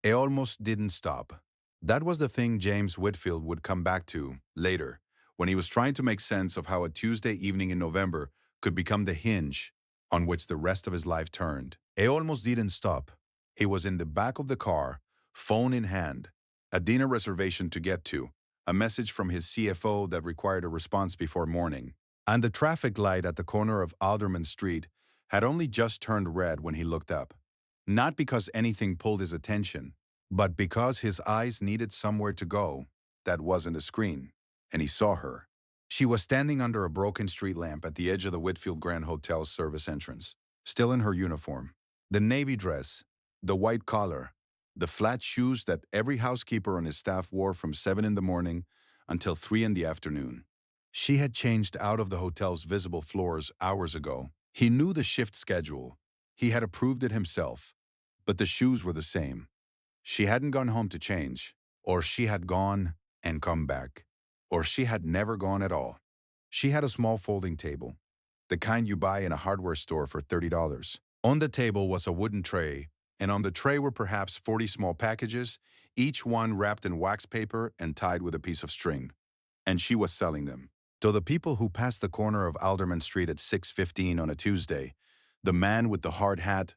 It almost didn't stop. That was the thing James Whitfield would come back to later, when he was trying to make sense of how a Tuesday evening in November could become the hinge on which the rest of his life turned. It almost didn't stop. He was in the back of the car, phone in hand, a dinner reservation to get to, a message from his CFO that required a response before morning. And the traffic light at the corner of Alderman Street had only just turned red when he looked up. Not because anything pulled his attention, but because his eyes needed somewhere to go that wasn't a screen. And he saw her. She was standing under a broken street lamp at the edge of the Whitfield Grand Hotel's service entrance, still in her uniform. The navy dress, the white collar, the flat shoes that every housekeeper on his staff wore from 7 in the morning until 3 in the afternoon. She had changed out of the hotel's visible floors hours ago. He knew the shift schedule. He had approved it himself. But the shoes were the same. She hadn't gone home to change, or she had gone and come back, or she had never gone at all. She had a small folding table, the kind you buy in a hardware store for $30. On the table was a wooden tray, and on the tray were perhaps 40 small packages, each one wrapped in wax paper and tied with a piece of string. And she was selling them. To the people who passed the corner of Alderman Street at 6:15 on a Tuesday, the man with the hard hat,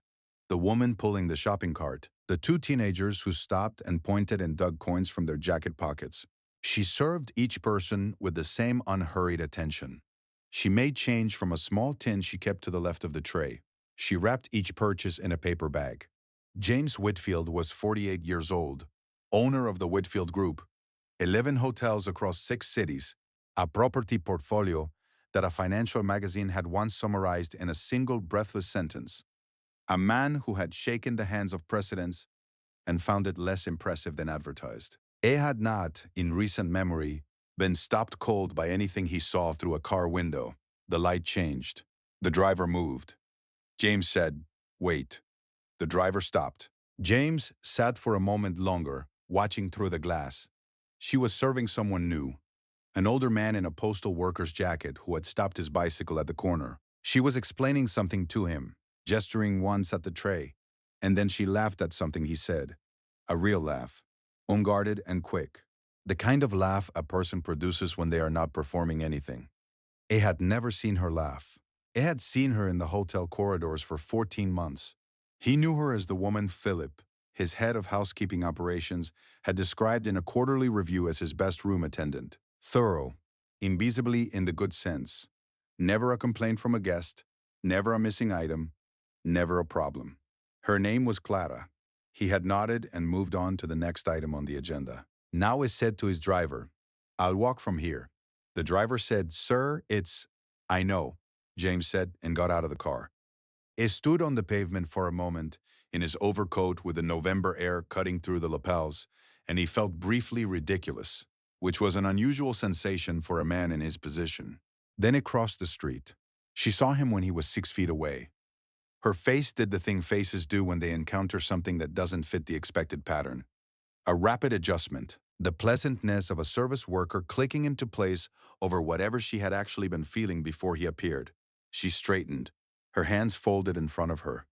the woman pulling the shopping cart, the two teenagers who stopped and pointed and dug coins from their jacket pockets. She served each person with the same unhurried attention. She made change from a small tin she kept to the left of the tray. She wrapped each purchase in a paper bag. James Whitfield was 48 years old, owner of the Whitfield Group, 11 hotels across 6 cities, a property portfolio that a financial magazine had once summarized in a single breathless sentence. A man who had shaken the hands of presidents and found it less impressive than advertised. He had not, in recent memory, been stopped cold by anything he saw through a car window. The light changed. The driver moved. James said, "Wait." The driver stopped. James sat for a moment longer, watching through the glass. She was serving someone new, an older man in a postal worker's jacket who had stopped his bicycle at the corner. She was explaining something to him, gesturing once at the tray, and then she laughed at something he said. A real laugh, unguarded and quick. The kind of laugh a person produces when they are not performing anything. He had never seen her laugh. He had seen her in the hotel corridors for 14 months. He knew her as the woman Philip, his head of housekeeping operations, had described in a quarterly review as his best room attendant. Thorough, invisibly in the good sense. Never a complaint from a guest, never a missing item, never a problem. Her name was Clara. He had nodded and moved on to the next item on the agenda. Now he said to his driver, "I'll walk from here." The driver said, "Sir, it's—" "I know," James said, and got out of the car. He stood on the pavement for a moment, in his overcoat with the November air cutting through the lapels, and he felt briefly ridiculous, which was an unusual sensation for a man in his position. Then he crossed the street. She saw him when he was 6 feet away. Her face did the thing faces do when they encounter something that doesn't fit the expected pattern. A rapid adjustment, the pleasantness of a service worker clicking into place over whatever she had actually been feeling before he appeared. She straightened, her hands folded in front of her.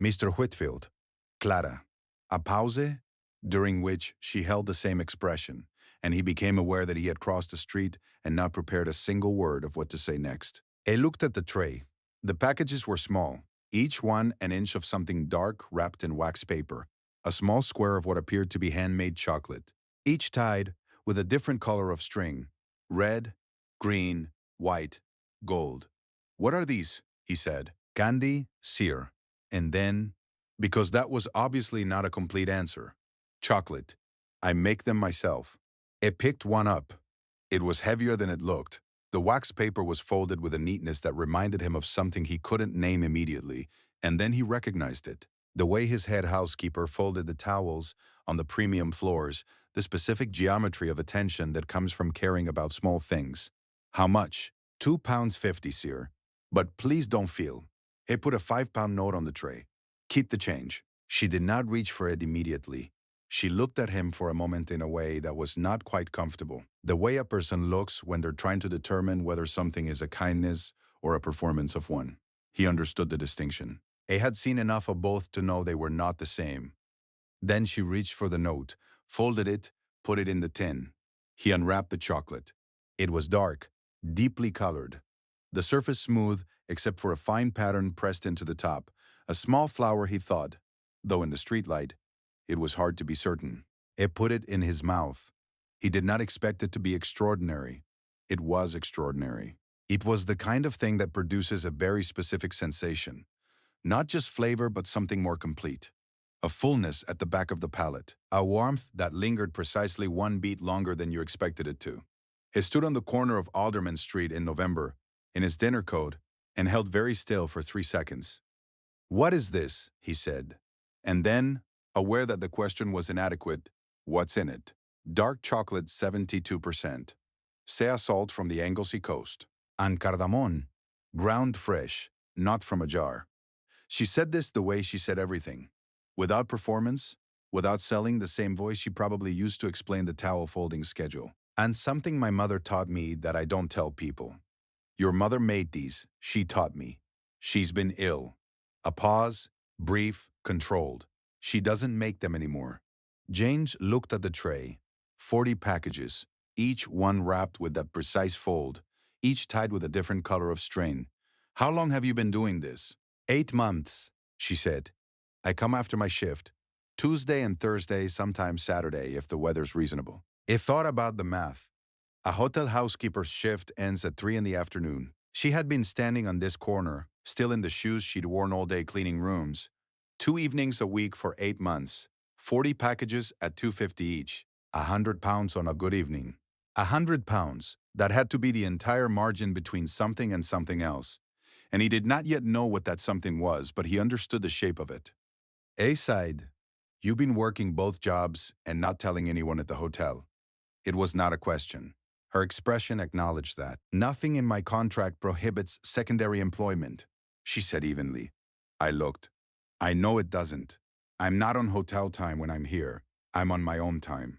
"Mr. Whitfield." "Clara." A pause, during which she held the same expression, and he became aware that he had crossed the street and not prepared a single word of what to say next. He looked at the tray. The packages were small, each one an inch of something dark wrapped in wax paper, a small square of what appeared to be handmade chocolate, each tied with a different color of string: red, green, white, gold. "What are these?" he said. "Candy, sir." And then, because that was obviously not a complete answer, "Chocolate. I make them myself." He picked one up. It was heavier than it looked. The wax paper was folded with a neatness that reminded him of something he couldn't name immediately, and then he recognized it. The way his head housekeeper folded the towels on the premium floors, the specific geometry of attention that comes from caring about small things. "How much?" £2.50, sir. "But please don't feel." He put a £5 note on the tray. "Keep the change." She did not reach for it immediately. She looked at him for a moment in a way that was not quite comfortable. The way a person looks when they're trying to determine whether something is a kindness or a performance of one. He understood the distinction. He had seen enough of both to know they were not the same. Then she reached for the note, folded it, put it in the tin. He unwrapped the chocolate. It was dark, deeply colored. The surface smooth, except for a fine pattern pressed into the top. A small flower, he thought, though in the streetlight, it was hard to be certain. He put it in his mouth. He did not expect it to be extraordinary. It was extraordinary. It was the kind of thing that produces a very specific sensation. Not just flavor, but something more complete. A fullness at the back of the palate. A warmth that lingered precisely one beat longer than you expected it to. He stood on the corner of Alderman Street in November, in his dinner coat, and held very still for 3 seconds. "What is this?" he said. And then, aware that the question was inadequate, "What's in it?" "Dark chocolate 72%. Sea salt from the Anglesey coast. And cardamom. Ground fresh, not from a jar." She said this the way she said everything. Without performance, without selling, the same voice she probably used to explain the towel folding schedule. "And something my mother taught me that I don't tell people. Your mother made these, she taught me. She's been ill." A pause, brief, controlled. "She doesn't make them anymore." James looked at the tray. 40 packages, each one wrapped with that precise fold, each tied with a different color of string. "How long have you been doing this?" 8 months, she said. "I come after my shift. Tuesday and Thursday, sometimes Saturday if the weather's reasonable." He thought about the math. A hotel housekeeper's shift ends at 3 in the afternoon. She had been standing on this corner, still in the shoes she'd worn all day cleaning rooms. 2 evenings a week for 8 months. 40 packages at $2.50 each. £100 on a good evening. £100. That had to be the entire margin between something and something else. And he did not yet know what that something was, but he understood the shape of it. A sighed. "You've been working both jobs and not telling anyone at the hotel." It was not a question. Her expression acknowledged that. "Nothing in my contract prohibits secondary employment," she said evenly. I looked. "I know it doesn't. I'm not on hotel time when I'm here. I'm on my own time."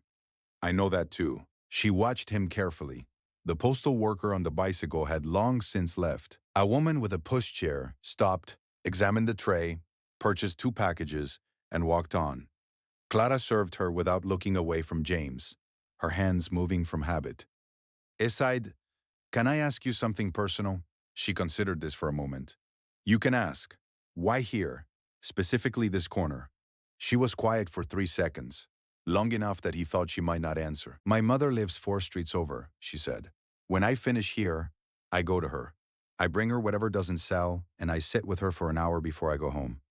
"I know that too." She watched him carefully. The postal worker on the bicycle had long since left. A woman with a pushchair stopped, examined the tray, purchased 2 packages, and walked on. Clara served her without looking away from James, her hands moving from habit. He sighed. "Can I ask you something personal?" She considered this for a moment. "You can ask. Why here? Specifically this corner?" She was quiet for 3 seconds, long enough that he thought she might not answer. "My mother lives 4 streets over," she said. "When I finish here, I go to her. I bring her whatever doesn't sell, and I sit with her for an hour before I go home.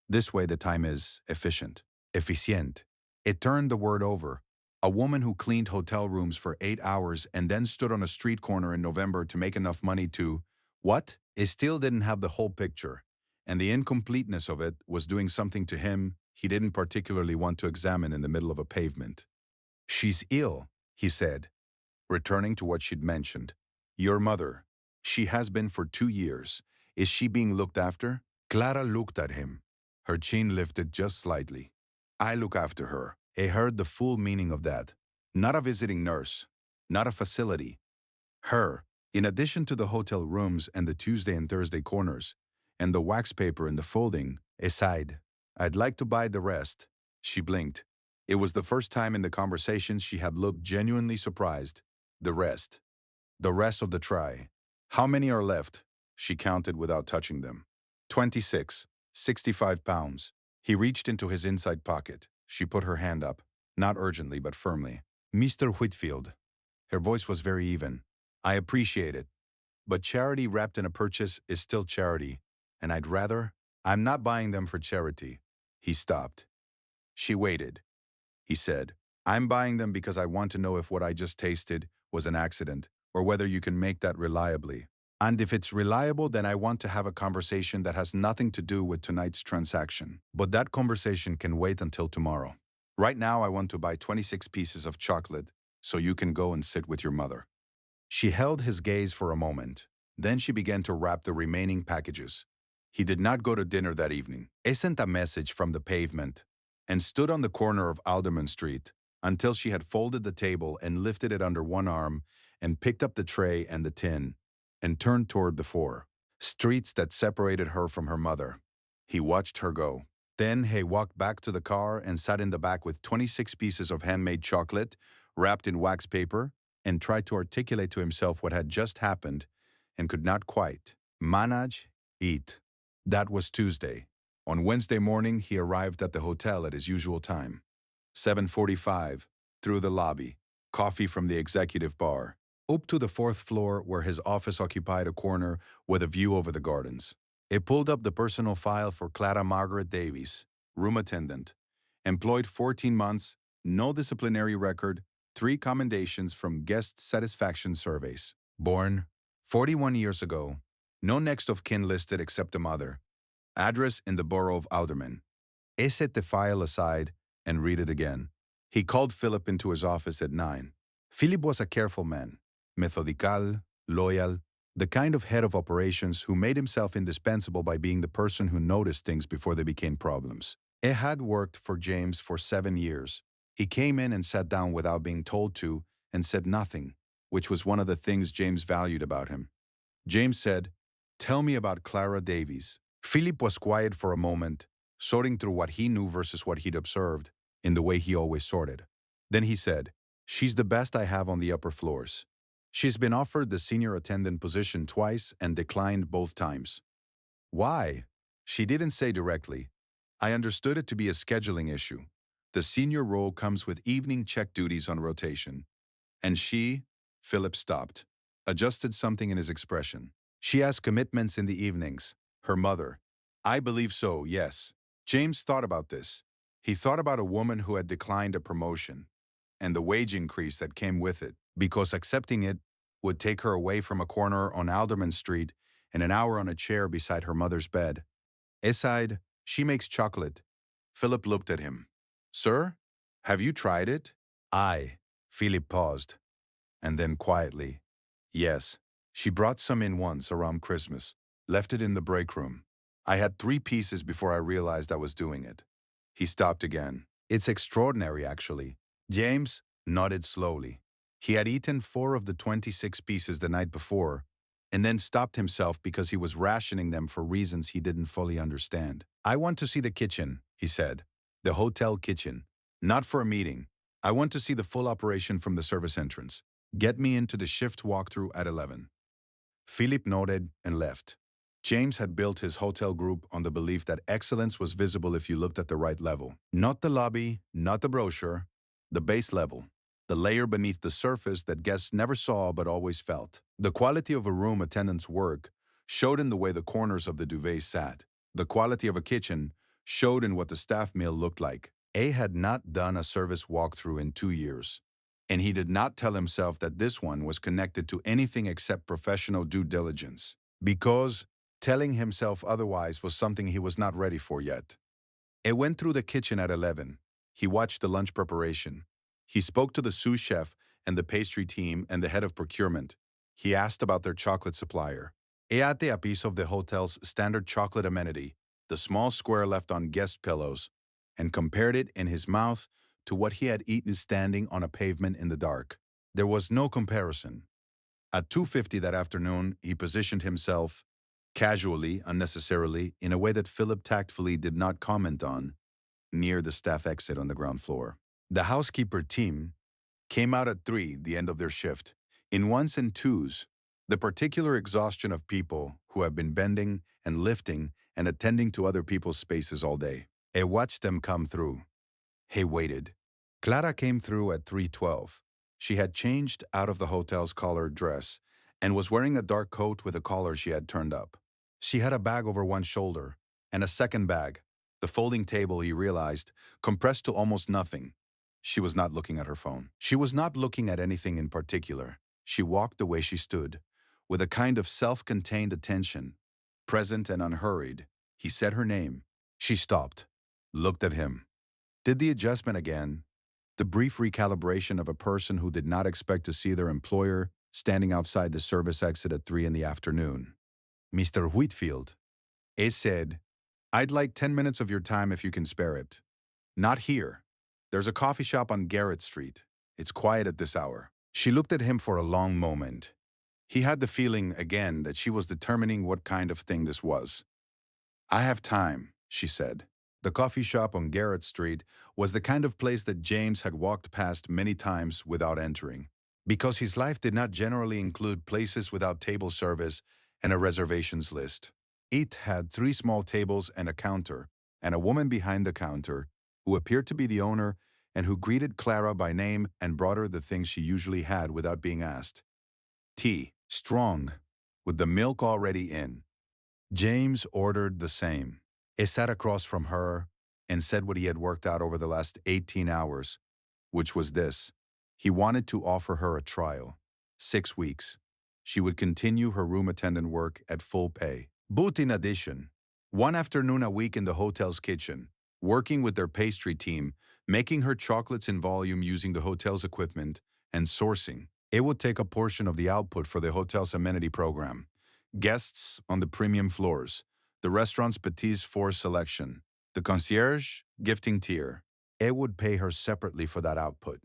This way the time is efficient. Efficient." It turned the word over. A woman who cleaned hotel rooms for 8 hours and then stood on a street corner in November to make enough money to… What? He still didn't have the whole picture, and the incompleteness of it was doing something to him he didn't particularly want to examine in the middle of a pavement. "She's ill," he said, returning to what she'd mentioned. "Your mother. She has been for 2 years. Is she being looked after?" Clara looked at him. Her chin lifted just slightly. "I look after her." He heard the full meaning of that. Not a visiting nurse. Not a facility. Her. In addition to the hotel rooms and the Tuesday and Thursday corners, and the wax paper and the folding, he sighed. "I'd like to buy the rest." She blinked. It was the first time in the conversation she had looked genuinely surprised. The rest. The rest of the try. "How many are left?" She counted without touching them. 26. £65. He reached into his inside pocket. She put her hand up, not urgently but firmly. "Mr. Whitfield." Her voice was very even. "I appreciate it. But charity wrapped in a purchase is still charity, and I'd rather… I'm not buying them for charity." He stopped. She waited. He said, "I'm buying them because I want to know if what I just tasted was an accident, or whether you can make that reliably. And if it's reliable, then I want to have a conversation that has nothing to do with tonight's transaction. But that conversation can wait until tomorrow. Right now I want to buy 26 pieces of chocolate so you can go and sit with your mother." She held his gaze for a moment. Then she began to wrap the remaining packages. He did not go to dinner that evening. He sent a message from the pavement and stood on the corner of Alderman Street until she had folded the table and lifted it under one arm and picked up the tray and the tin and turned toward the 4 streets that separated her from her mother. He watched her go. Then he walked back to the car and sat in the back with 26 pieces of handmade chocolate wrapped in wax paper and tried to articulate to himself what had just happened and could not quite manage eat. That was Tuesday. On Wednesday morning, he arrived at the hotel at his usual time. 7:45, through the lobby, coffee from the executive bar, up to the fourth floor where his office occupied a corner with a view over the gardens. He pulled up the personal file for Clara Margaret Davies, room attendant, employed 14 months, no disciplinary record, 3 commendations from guest satisfaction surveys. Born 41 years ago, no next of kin listed except the mother. Address in the borough of Alderman. He set the file aside and read it again. He called Philip into his office at 9. Philip was a careful man, methodical, loyal, the kind of head of operations who made himself indispensable by being the person who noticed things before they became problems. He had worked for James for 7 years. He came in and sat down without being told to and said nothing, which was one of the things James valued about him. James said, "Tell me about Clara Davies." Philip was quiet for a moment, sorting through what he knew versus what he'd observed, in the way he always sorted. Then he said, "She's the best I have on the upper floors. She's been offered the senior attendant position twice and declined both times." Why? She didn't say directly. I understood it to be a scheduling issue. The senior role comes with evening check duties on rotation. And she, Philip stopped, adjusted something in his expression. She has commitments in the evenings. Her mother. I believe so, yes. James thought about this. He thought about a woman who had declined a promotion and the wage increase that came with it, because accepting it would take her away from a corner on Alderman Street and an hour on a chair beside her mother's bed. Aside, she makes chocolate. Philip looked at him. Sir, have you tried it? I. Philip paused, and then quietly, yes. She brought some in once around Christmas, left it in the break room. I had 3 pieces before I realized I was doing it. He stopped again. It's extraordinary, actually. James nodded slowly. He had eaten 4 of the 26 pieces the night before, and then stopped himself because he was rationing them for reasons he didn't fully understand. I want to see the kitchen, he said. The hotel kitchen. Not for a meeting. I want to see the full operation from the service entrance. Get me into the shift walkthrough at 11. Philip nodded and left. James had built his hotel group on the belief that excellence was visible if you looked at the right level. Not the lobby, not the brochure, the base level. The layer beneath the surface that guests never saw but always felt. The quality of a room attendant's work showed in the way the corners of the duvet sat. The quality of a kitchen showed in what the staff meal looked like. A had not done a service walkthrough in 2 years, and he did not tell himself that this one was connected to anything except professional due diligence, because telling himself otherwise was something he was not ready for yet. He went through the kitchen at 11. He watched the lunch preparation. He spoke to the sous chef and the pastry team and the head of procurement. He asked about their chocolate supplier. He ate a piece of the hotel's standard chocolate amenity, the small square left on guest pillows, and compared it in his mouth to what he had eaten standing on a pavement in the dark. There was no comparison. At 2:50 that afternoon, he positioned himself, casually, unnecessarily, in a way that Philip tactfully did not comment on, near the staff exit on the ground floor. The housekeeper team came out at 3, the end of their shift, in ones and twos, the particular exhaustion of people who have been bending and lifting and attending to other people's spaces all day. He watched them come through. He waited. Clara came through at 3:12. She had changed out of the hotel's collared dress and was wearing a dark coat with a collar she had turned up. She had a bag over one shoulder and a second bag, the folding table, he realized, compressed to almost nothing. She was not looking at her phone. She was not looking at anything in particular. She walked the way she stood, with a kind of self-contained attention, present and unhurried. He said her name. She stopped, looked at him, did the adjustment again, the brief recalibration of a person who did not expect to see their employer standing outside the service exit at 3 in the afternoon. Mr. Whitfield, he said, I'd like 10 minutes of your time if you can spare it. Not here. There's a coffee shop on Garrett Street. It's quiet at this hour. She looked at him for a long moment. He had the feeling, again, that she was determining what kind of thing this was. I have time, she said. The coffee shop on Garrett Street was the kind of place that James had walked past many times without entering, because his life did not generally include places without table service and a reservations list. It had 3 small tables and a counter, and a woman behind the counter, who appeared to be the owner and who greeted Clara by name and brought her the things she usually had without being asked. Tea, strong, with the milk already in. James ordered the same. He sat across from her and said what he had worked out over the last 18 hours, which was this. He wanted to offer her a trial. 6 weeks. She would continue her room attendant work at full pay. But in addition, 1 afternoon a week in the hotel's kitchen, working with their pastry team, making her chocolates in volume using the hotel's equipment, and sourcing. It would take a portion of the output for the hotel's amenity program. Guests on the premium floors, the restaurant's petit four selection, the concierge gifting tier. It would pay her separately for that output.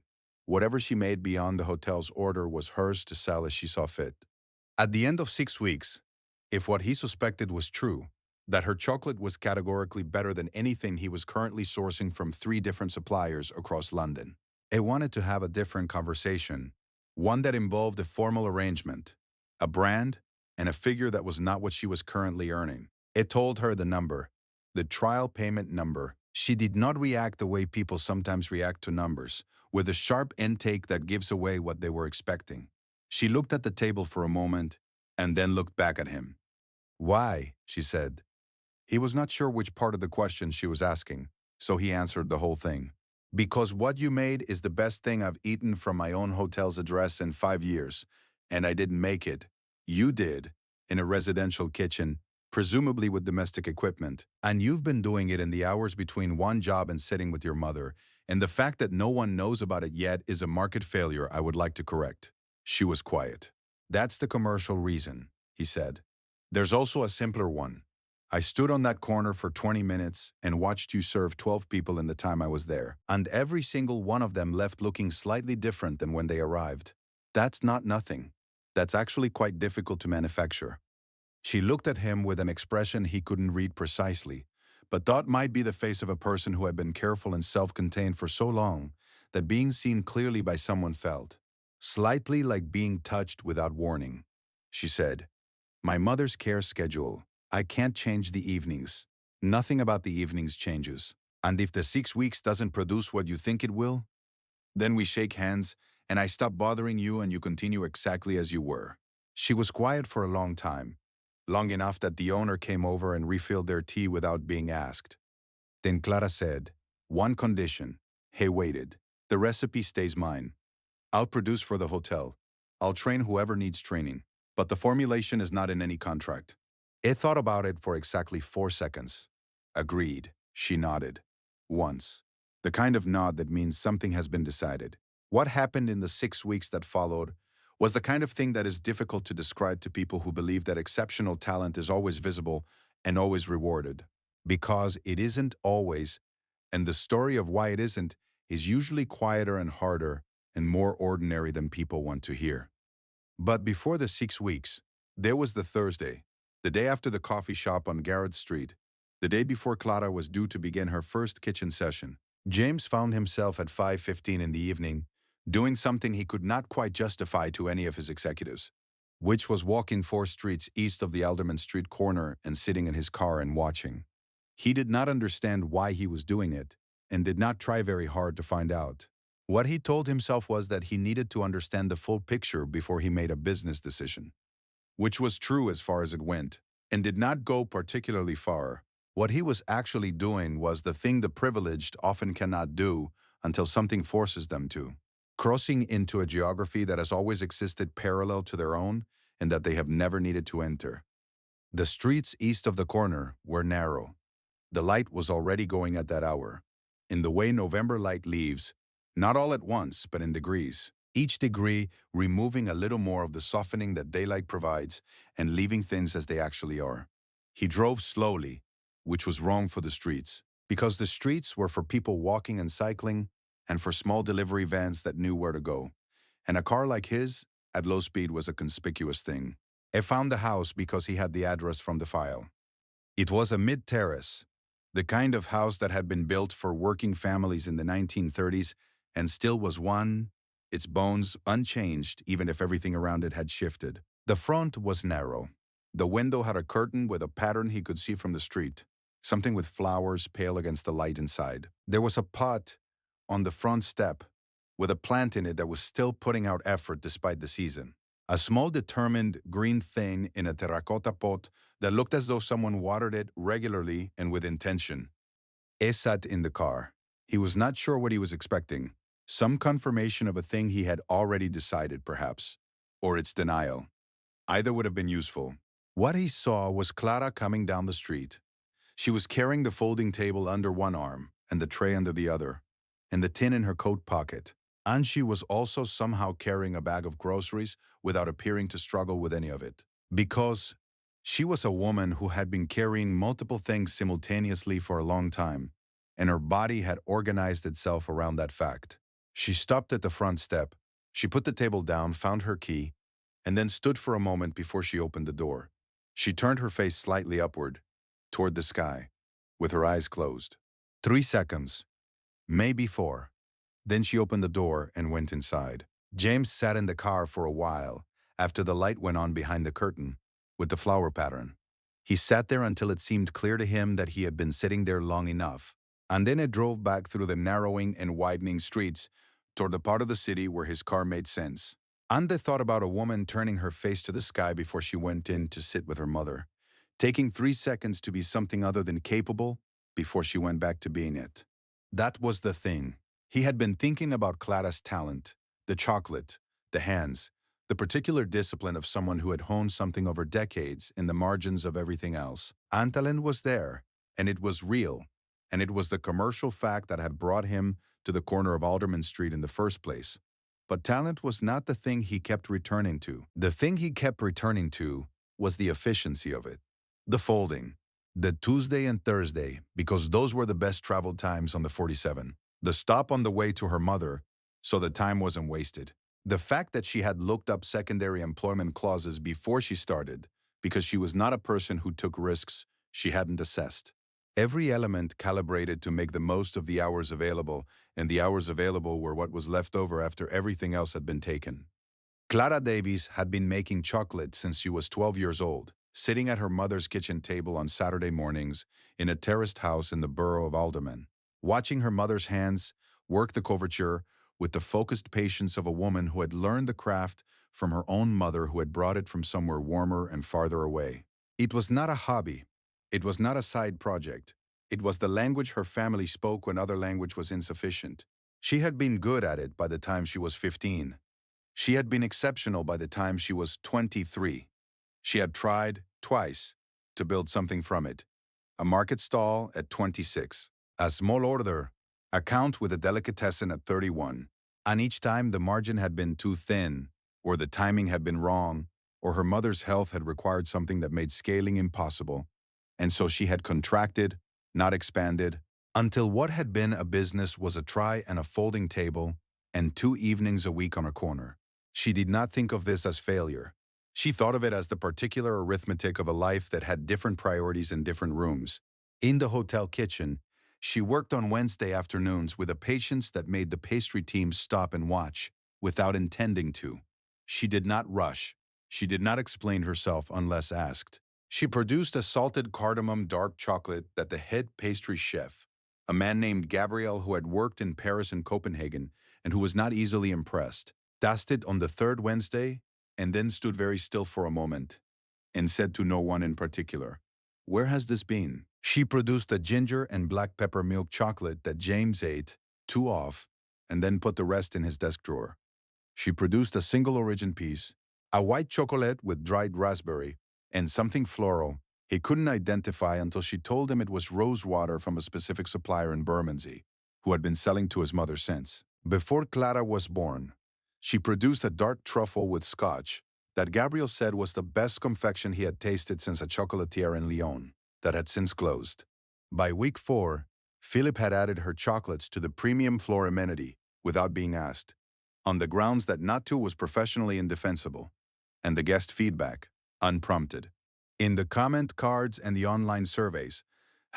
Whatever she made beyond the hotel's order was hers to sell as she saw fit. At the end of 6 weeks, if what he suspected was true, that her chocolate was categorically better than anything he was currently sourcing from 3 different suppliers across London. It wanted to have a different conversation, one that involved a formal arrangement, a brand, and a figure that was not what she was currently earning. It told her the number, the trial payment number. She did not react the way people sometimes react to numbers, with a sharp intake that gives away what they were expecting. She looked at the table for a moment and then looked back at him. Why? She said. He was not sure which part of the question she was asking, so he answered the whole thing. Because what you made is the best thing I've eaten from my own hotel's address in 5 years, and I didn't make it. You did, in a residential kitchen, presumably with domestic equipment, and you've been doing it in the hours between one job and sitting with your mother, and the fact that no one knows about it yet is a market failure I would like to correct. She was quiet. That's the commercial reason, he said. There's also a simpler one. I stood on that corner for 20 minutes and watched you serve 12 people in the time I was there, and every single one of them left looking slightly different than when they arrived. That's not nothing. That's actually quite difficult to manufacture. She looked at him with an expression he couldn't read precisely, but thought might be the face of a person who had been careful and self-contained for so long that being seen clearly by someone felt slightly like being touched without warning. She said, My mother's care schedule. I can't change the evenings. Nothing about the evenings changes. And if the 6 weeks doesn't produce what you think it will, then we shake hands and I stop bothering you and you continue exactly as you were. She was quiet for a long time, long enough that the owner came over and refilled their tea without being asked. Then Clara said, One condition. He waited. The recipe stays mine. I'll produce for the hotel. I'll train whoever needs training. But the formulation is not in any contract. He thought about it for exactly 4 seconds. Agreed, she nodded. Once. The kind of nod that means something has been decided. What happened in the 6 weeks that followed was the kind of thing that is difficult to describe to people who believe that exceptional talent is always visible and always rewarded. Because it isn't always, and the story of why it isn't is usually quieter and harder and more ordinary than people want to hear. But before the 6 weeks, there was the Thursday, the day after the coffee shop on Garrett Street, the day before Clara was due to begin her first kitchen session. James found himself at 5:15 in the evening, doing something he could not quite justify to any of his executives, which was walking 4 streets east of the Alderman Street corner and sitting in his car and watching. He did not understand why he was doing it, and did not try very hard to find out. What he told himself was that he needed to understand the full picture before he made a business decision, which was true as far as it went, and did not go particularly far. What he was actually doing was the thing the privileged often cannot do until something forces them to, crossing into a geography that has always existed parallel to their own and that they have never needed to enter. The streets east of the corner were narrow. The light was already going at that hour, in the way November light leaves, not all at once, but in degrees, each degree removing a little more of the softening that daylight provides and leaving things as they actually are. He drove slowly, which was wrong for the streets, because the streets were for people walking and cycling and for small delivery vans that knew where to go. And a car like his, at low speed, was a conspicuous thing. He found the house because he had the address from the file. It was a mid-terrace. The kind of house that had been built for working families in the 1930s and still was one, its bones unchanged even if everything around it had shifted. The front was narrow. The window had a curtain with a pattern he could see from the street, something with flowers pale against the light inside. There was a pot on the front step with a plant in it that was still putting out effort despite the season. A small determined green thing in a terracotta pot that looked as though someone watered it regularly and with intention. He sat in the car. He was not sure what he was expecting. Some confirmation of a thing he had already decided, perhaps, or its denial. Either would have been useful. What he saw was Clara coming down the street. She was carrying the folding table under one arm and the tray under the other, and the tin in her coat pocket. And she was also somehow carrying a bag of groceries without appearing to struggle with any of it. Because she was a woman who had been carrying multiple things simultaneously for a long time, and her body had organized itself around that fact. She stopped at the front step. She put the table down, found her key, and then stood for a moment before she opened the door. She turned her face slightly upward, toward the sky, with her eyes closed. 3 seconds, maybe 4. Then she opened the door and went inside. James sat in the car for a while after the light went on behind the curtain with the flower pattern. He sat there until it seemed clear to him that he had been sitting there long enough, and then it drove back through the narrowing and widening streets toward the part of the city where his car made sense. Ande thought about a woman turning her face to the sky before she went in to sit with her mother, taking 3 seconds to be something other than capable before she went back to being it. That was the thing. He had been thinking about Clara's talent, the chocolate, the hands, the particular discipline of someone who had honed something over decades in the margins of everything else. Antalen was there, and it was real, and it was the commercial fact that had brought him to the corner of Alderman Street in the first place. But talent was not the thing he kept returning to. The thing he kept returning to was the efficiency of it. The folding, the Tuesday and Thursday, because those were the best traveled times on the 47. The stop on the way to her mother, so the time wasn't wasted. The fact that she had looked up secondary employment clauses before she started, because she was not a person who took risks she hadn't assessed. Every element calibrated to make the most of the hours available, and the hours available were what was left over after everything else had been taken. Clara Davies had been making chocolate since she was 12 years old, sitting at her mother's kitchen table on Saturday mornings in a terraced house in the borough of Alderman, watching her mother's hands work the couverture with the focused patience of a woman who had learned the craft from her own mother who had brought it from somewhere warmer and farther away. It was not a hobby. It was not a side project. It was the language her family spoke when other language was insufficient. She had been good at it by the time she was 15. She had been exceptional by the time she was 23. She had tried, twice, to build something from it. A market stall at 26. A small order account with a delicatessen at 31. And each time the margin had been too thin, or the timing had been wrong, or her mother's health had required something that made scaling impossible. And so she had contracted, not expanded, until what had been a business was a try and a folding table and 2 evenings a week on a corner. She did not think of this as failure. She thought of it as the particular arithmetic of a life that had different priorities in different rooms. In the hotel kitchen, she worked on Wednesday afternoons with a patience that made the pastry team stop and watch, without intending to. She did not rush. She did not explain herself unless asked. She produced a salted cardamom dark chocolate that the head pastry chef, a man named Gabriel who had worked in Paris and Copenhagen and who was not easily impressed, tasted on the 3rd Wednesday and then stood very still for a moment and said to no one in particular, "Where has this been?" She produced a ginger and black pepper milk chocolate that James ate, 2 off, and then put the rest in his desk drawer. She produced a single origin piece, a white chocolate with dried raspberry, and something floral he couldn't identify until she told him it was rose water from a specific supplier in Bermondsey, who had been selling to his mother since. Before Clara was born, she produced a dark truffle with scotch that Gabriel said was the best confection he had tasted since a chocolatier in Lyon that had since closed. By week 4, Philip had added her chocolates to the premium floor amenity without being asked, on the grounds that not to was professionally indefensible, and the guest feedback, unprompted. In the comment cards and the online surveys,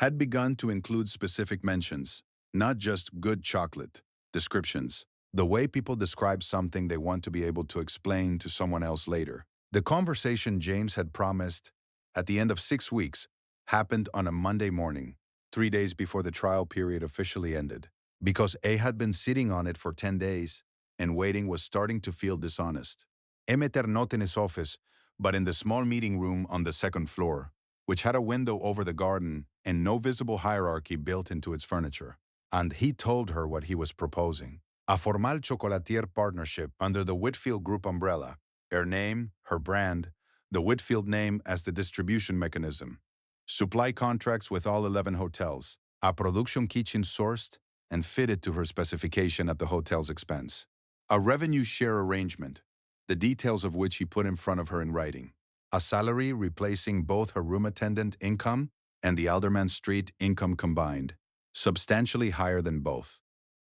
had begun to include specific mentions, not just good chocolate descriptions, the way people describe something they want to be able to explain to someone else later. The conversation James had promised at the end of 6 weeks happened on a Monday morning, 3 days before the trial period officially ended. Because A had been sitting on it for 10 days, and waiting was starting to feel dishonest. Emeter not in his office, but in the small meeting room on the second floor, which had a window over the garden and no visible hierarchy built into its furniture. And he told her what he was proposing. A formal chocolatier partnership under the Whitfield Group umbrella, her name, her brand, the Whitfield name as the distribution mechanism, supply contracts with all 11 hotels, a production kitchen sourced and fitted to her specification at the hotel's expense, a revenue share arrangement, the details of which he put in front of her in writing, a salary replacing both her room attendant income and the Alderman Street income combined, substantially higher than both.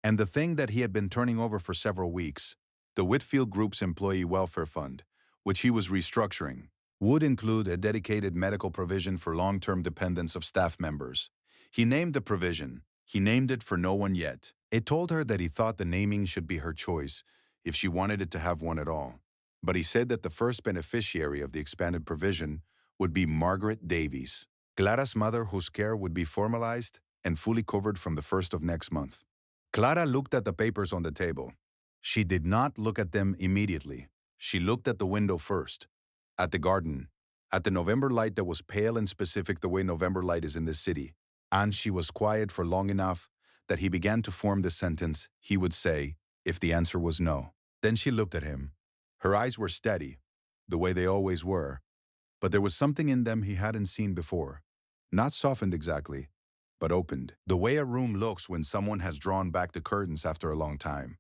And the thing that he had been turning over for several weeks, the Whitfield Group's Employee Welfare Fund, which he was restructuring, would include a dedicated medical provision for long-term dependents of staff members. He named the provision. He named it for no one yet. It told her that he thought the naming should be her choice if she wanted it to have one at all. But he said that the first beneficiary of the expanded provision would be Margaret Davies, Clara's mother, whose care would be formalized and fully covered from the first of next month. Clara looked at the papers on the table. She did not look at them immediately. She looked at the window first, at the garden, at the November light that was pale and specific the way November light is in this city. And she was quiet for long enough that he began to form the sentence he would say if the answer was no. Then she looked at him. Her eyes were steady, the way they always were, but there was something in them he hadn't seen before. Not softened exactly, but opened, the way a room looks when someone has drawn back the curtains after a long time.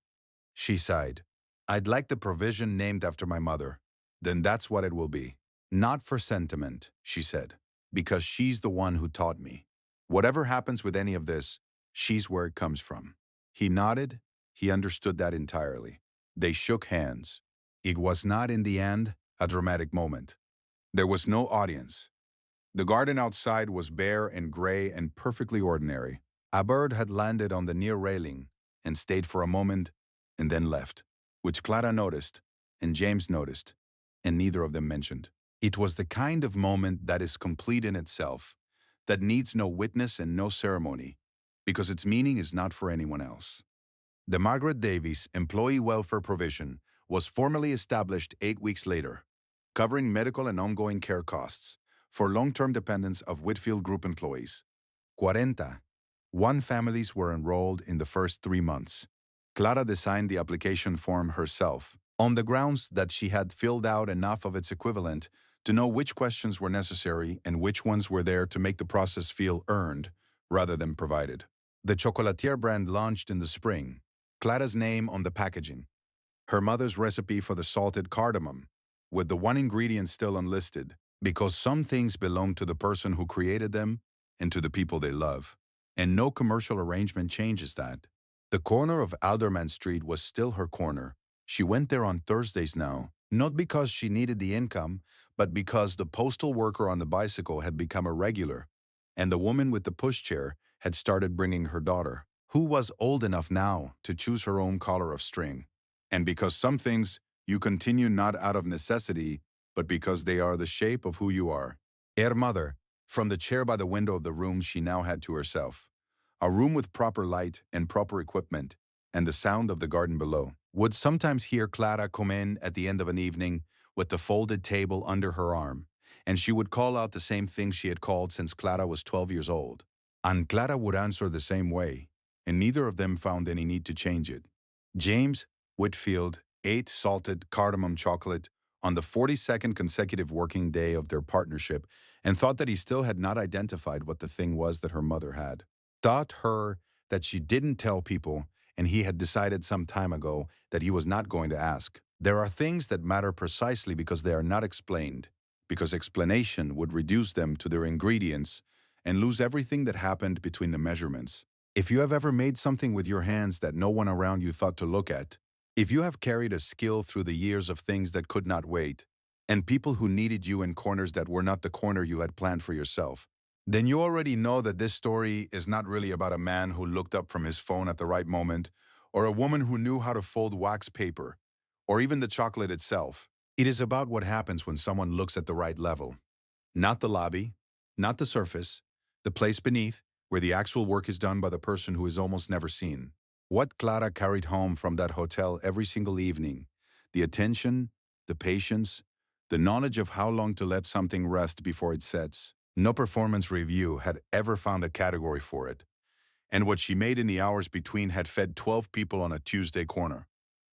She sighed. I'd like the provision named after my mother. Then that's what it will be. Not for sentiment, she said, because she's the one who taught me. Whatever happens with any of this, she's where it comes from. He nodded. He understood that entirely. They shook hands. It was not, in the end, a dramatic moment. There was no audience. The garden outside was bare and gray and perfectly ordinary. A bird had landed on the near railing and stayed for a moment and then left, which Clara noticed and James noticed, and neither of them mentioned. It was the kind of moment that is complete in itself, that needs no witness and no ceremony, because its meaning is not for anyone else. The Margaret Davies Employee Welfare Provision was formally established 8 weeks later, covering medical and ongoing care costs for long-term dependents of Whitfield Group employees. 41 families were enrolled in the first 3 months. Clara designed the application form herself, on the grounds that she had filled out enough of its equivalent to know which questions were necessary and which ones were there to make the process feel earned rather than provided. The Chocolatier brand launched in the spring, Clara's name on the packaging, her mother's recipe for the salted cardamom, with the one ingredient still unlisted, because some things belong to the person who created them and to the people they love, and no commercial arrangement changes that. The corner of Alderman Street was still her corner. She went there on Thursdays now, not because she needed the income, but because the postal worker on the bicycle had become a regular, and the woman with the pushchair had started bringing her daughter, who was old enough now to choose her own collar of string. And because some things you continue not out of necessity, but because they are the shape of who you are. Her mother, from the chair by the window of the room she now had to herself, a room with proper light and proper equipment, and the sound of the garden below, would sometimes hear Clara come in at the end of an evening with the folded table under her arm, and she would call out the same thing she had called since Clara was 12 years old. And Clara would answer the same way, and neither of them found any need to change it. James Whitfield ate salted cardamom chocolate on the 42nd consecutive working day of their partnership and thought that he still had not identified what the thing was that her mother had. Thought her that she didn't tell people, and he had decided some time ago that he was not going to ask. There are things that matter precisely because they are not explained, because explanation would reduce them to their ingredients and lose everything that happened between the measurements. If you have ever made something with your hands that no one around you thought to look at, if you have carried a skill through the years of things that could not wait, and people who needed you in corners that were not the corner you had planned for yourself, then you already know that this story is not really about a man who looked up from his phone at the right moment, or a woman who knew how to fold wax paper, or even the chocolate itself. It is about what happens when someone looks at the right level. Not the lobby, not the surface, the place beneath, where the actual work is done by the person who is almost never seen. What Clara carried home from that hotel every single evening, the attention, the patience, the knowledge of how long to let something rest before it sets. No performance review had ever found a category for it. And what she made in the hours between had fed 12 people on a Tuesday corner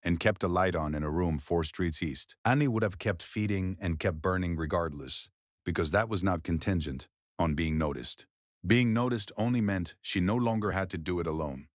and kept a light on in a room 4 streets east. Annie would have kept feeding and kept burning regardless, because that was not contingent on being noticed. Being noticed only meant she no longer had to do it alone.